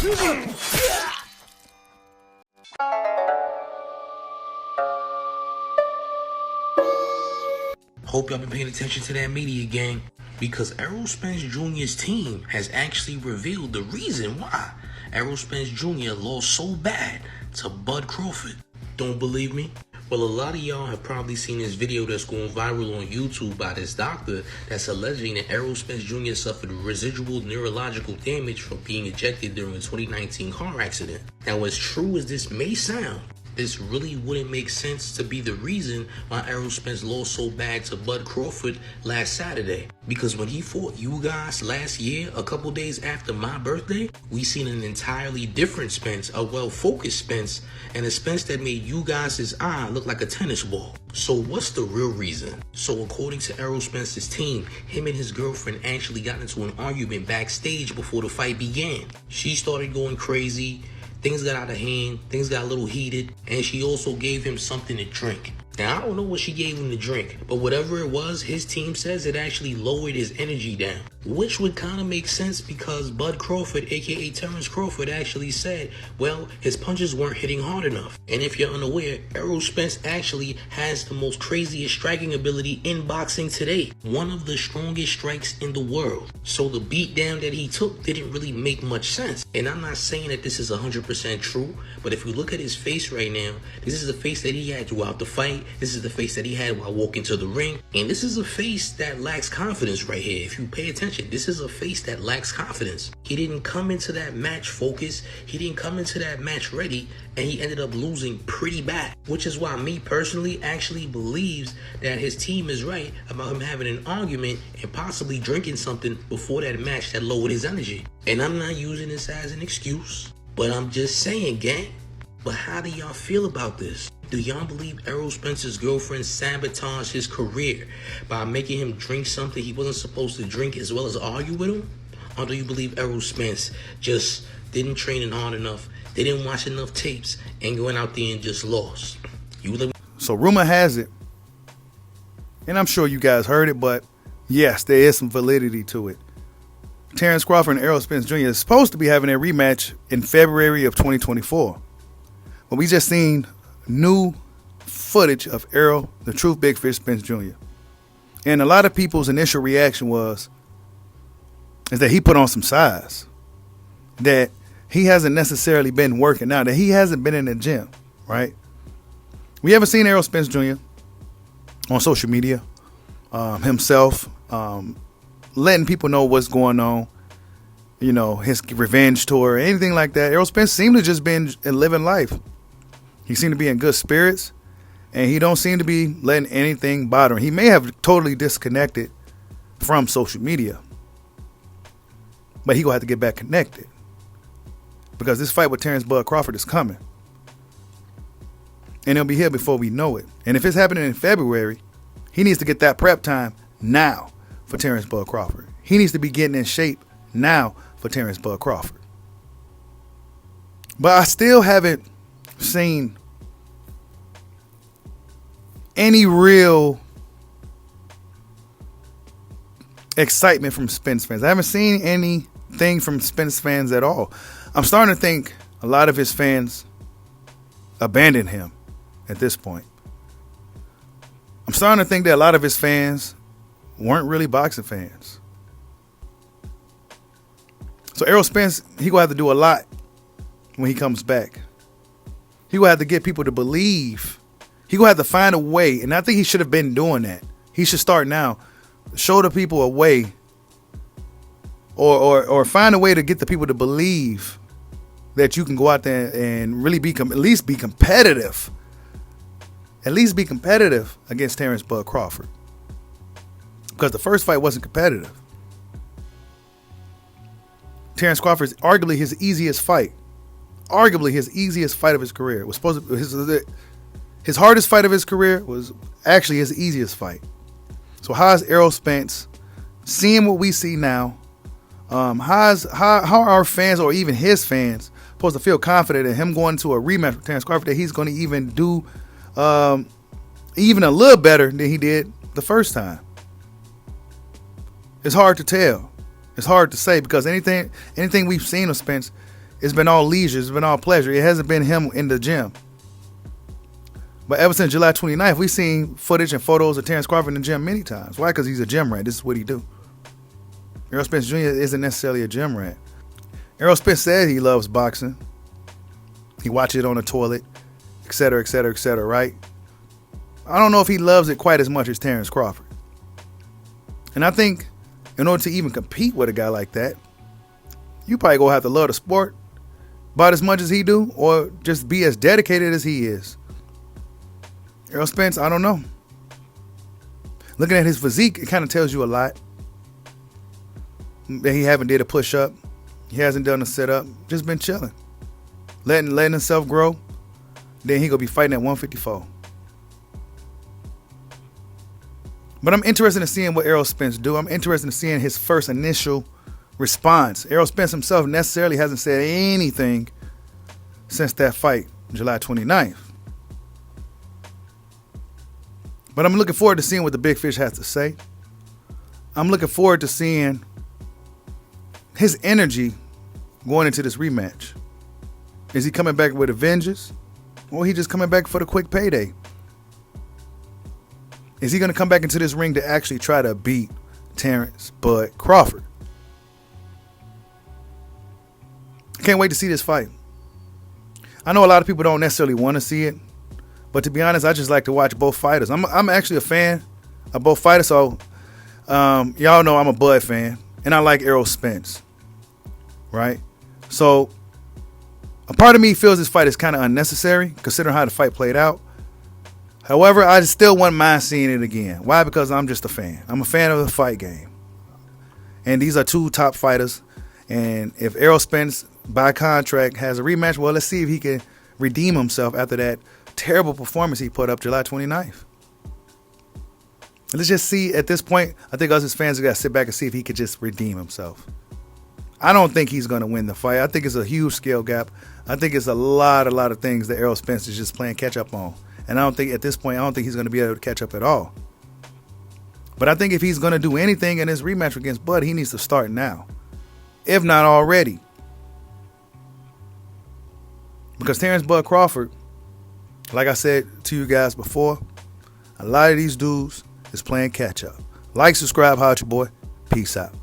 Hope y'all been paying attention to that media gang, because Errol Spence Jr.'s team has actually revealed the reason why Errol Spence Jr. lost so bad to Bud Crawford. Don't believe me? Well, a lot of y'all have probably seen this video that's going viral on YouTube by this doctor that's alleging that Errol Spence Jr. suffered residual neurological damage from being ejected during a 2019 car accident. Now, as true as this may sound, this really wouldn't make sense to be the reason why Errol Spence lost so bad to Bud Crawford last Saturday. Because when he fought you guys last year, a couple days after my birthday, we seen an entirely different Spence, a well-focused Spence, and a Spence that made you guys' eye look like a tennis ball. So what's the real reason? So according to Errol Spence's team, him and his girlfriend actually got into an argument backstage before the fight began. She started going crazy. Things got out of hand, things got a little heated, and she also gave him something to drink. Now, I don't know what she gave him to drink, but whatever it was, his team says it actually lowered his energy down. Which would kind of make sense because Bud Crawford, aka Terence Crawford, actually said, well, his punches weren't hitting hard enough. And if you're unaware, Errol Spence actually has the most craziest striking ability in boxing today. One of the strongest strikes in the world. So the beatdown that he took didn't really make much sense. And I'm not saying that this is 100% true, but if you look at his face right now, this is the face that he had throughout the fight. This is the face that he had while walking to the ring. And this is a face that lacks confidence right here. If you pay attention, this is a face that lacks confidence. He didn't come into that match focused. He didn't come into that match ready. And he ended up losing pretty bad. Which is why me personally actually believes that his team is right about him having an argument and possibly drinking something before that match that lowered his energy. And I'm not using this as an excuse, but I'm just saying, gang. But how do y'all feel about this? Do y'all believe Errol Spence's girlfriend sabotaged his career by making him drink something he wasn't supposed to drink as well as argue with him? Or do you believe Errol Spence just didn't train hard enough, they didn't watch enough tapes, and going out there and just lost? So rumor has it, and I'm sure you guys heard it, but yes, there is some validity to it. Terence Crawford and Errol Spence Jr. is supposed to be having a rematch in February of 2024. But we just seen new footage of Errol, the Truth Big Fish Spence Jr. And a lot of people's initial reaction is that he put on some size, that he hasn't necessarily been working out, that he hasn't been in the gym, right? We haven't seen Errol Spence Jr. on social media himself, letting people know what's going on, you know, his revenge tour, anything like that. Errol Spence seemed to just been living life. He seemed to be in good spirits, and he don't seem to be letting anything bother him. He may have totally disconnected from social media, but he gonna have to get back connected because this fight with Terence Bud Crawford is coming, and it'll be here before we know it. And if it's happening in February, he needs to get that prep time now for Terence Bud Crawford. He needs to be getting in shape now for Terence Bud Crawford. But I still haven't seen any real excitement from Spence fans. I haven't seen anything from Spence fans at all. I'm starting to think a lot of his fans abandoned him at this point. I'm starting to think that a lot of his fans weren't really boxing fans. So Errol Spence, he gonna have to do a lot when he comes back. He gonna have to get people to believe. He gonna have to find a way, and I think he should have been doing that. He should start now. Show the people a way, or find a way to get the people to believe that you can go out there and really at least be competitive. At least be competitive against Terence Bud Crawford. Because the first fight wasn't competitive. Terence Crawford is arguably his easiest fight. Arguably his easiest fight of his career. It was supposed to his hardest fight of his career was actually his easiest fight. So how is Errol Spence seeing what we see now? How are our fans or even his fans supposed to feel confident in him going to a rematch with Terence Crawford that he's going to even do even a little better than he did the first time? It's hard to tell. It's hard to say because anything we've seen of Spence, it's been all leisure. It's been all pleasure. It hasn't been him in the gym. But ever since July 29th, we've seen footage and photos of Terence Crawford in the gym many times. Why? Because he's a gym rat. This is what he do. Errol Spence Jr. isn't necessarily a gym rat. Errol Spence said he loves boxing. He watches it on the toilet, etc., etc., etc., right? I don't know if he loves it quite as much as Terence Crawford. And I think in order to even compete with a guy like that, you probably gonna have to love the sport about as much as he do, or just be as dedicated as he is. Errol Spence, I don't know. Looking at his physique, it kind of tells you a lot. That he haven't did a push-up. He hasn't done a sit-up. Just been chilling. Letting himself grow. Then he gonna be fighting at 154. But I'm interested in seeing what Errol Spence do. I'm interested in seeing his first initial response. Errol Spence himself necessarily hasn't said anything since that fight, July 29th. But I'm looking forward to seeing what the Big Fish has to say. I'm looking forward to seeing his energy going into this rematch. Is he coming back with a vengeance? Or he just coming back for the quick payday? Is he going to come back into this ring to actually try to beat Terence Bud Crawford? I can't wait to see this fight. I know a lot of people don't necessarily want to see it. But to be honest, I just like to watch both fighters. I'm actually a fan of both fighters. So y'all know I'm a Bud fan. And I like Errol Spence. Right? So a part of me feels this fight is kind of unnecessary considering how the fight played out. However, I still wouldn't mind seeing it again. Why? Because I'm just a fan. I'm a fan of the fight game. And these are two top fighters. And if Errol Spence, by contract, has a rematch, well, let's see if he can redeem himself after that terrible performance he put up July 29th. Let's just see at this point. I think us as fans have got to sit back and see if he could just redeem himself. I don't think he's going to win the fight. I think it's a huge scale gap. I think it's a lot of things that Errol Spence is just playing catch up on. And I don't think at this point, he's going to be able to catch up at all. But I think if he's going to do anything in his rematch against Bud, he needs to start now. If not already. Because Terence Bud Crawford, like I said to you guys before, a lot of these dudes is playing catch up. Like, subscribe, holla at your boy. Peace out.